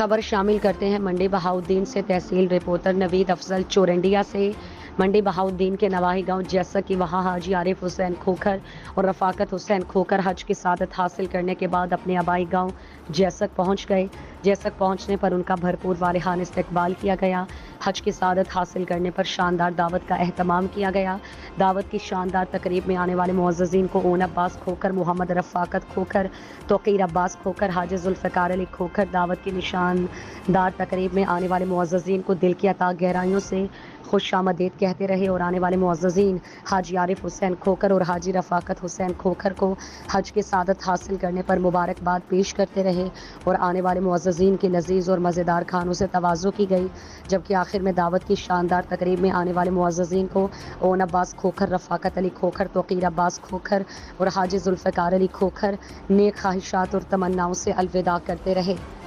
خبر شامل کرتے ہیں منڈی بہاؤالدین سے۔ تحصیل رپورٹر نوید افضل چورنڈیا سے۔ منڈی بہاؤالدین کے نواحی گاؤں جیسا کہ وہاں حاجی عارف حسین کھوکھر اور رفاقت حسین کھوکھر حج کی سعادت حاصل کرنے کے بعد اپنے آبائی گاؤں جیسک پہنچ گئے۔ جیسک پہنچنے پر ان کا بھرپور والہانہ استقبال کیا گیا۔ حج کی سعادت حاصل کرنے پر شاندار دعوت کا اہتمام کیا گیا۔ دعوت کی شاندار تقریب میں آنے والے معززین کو اون عباس کھوکھر، محمد رفاقت کھوکھر، توقیر عباس کھوکھر، حاجی ذوالفقار علی کھوکھر، دعوت کی شاندار تقریب میں آنے والے معززین کو دل کی اتھاہ گہرائیوں سے خوش آمدید کہتے رہے اور آنے والے معززین حاجی عارف حسین کھوکھر اور حاجی رفاقت حسین کھوکھر کو حج کی سعادت حاصل کرنے پر مبارکباد پیش کرتے رہے اور آنے والے معززین کی لذیذ اور مزیدار کھانوں سے تواضع کی گئی، جبکہ آخر میں دعوت کی شاندار تقریب میں آنے والے معززین کو اون عباس کھوکھر، رفاقت علی کھوکھر، توقیر عباس کھوکھر اور حاجی ذوالفقار علی کھوکھر نیک خواہشات اور تمناؤں سے الوداع کرتے رہے۔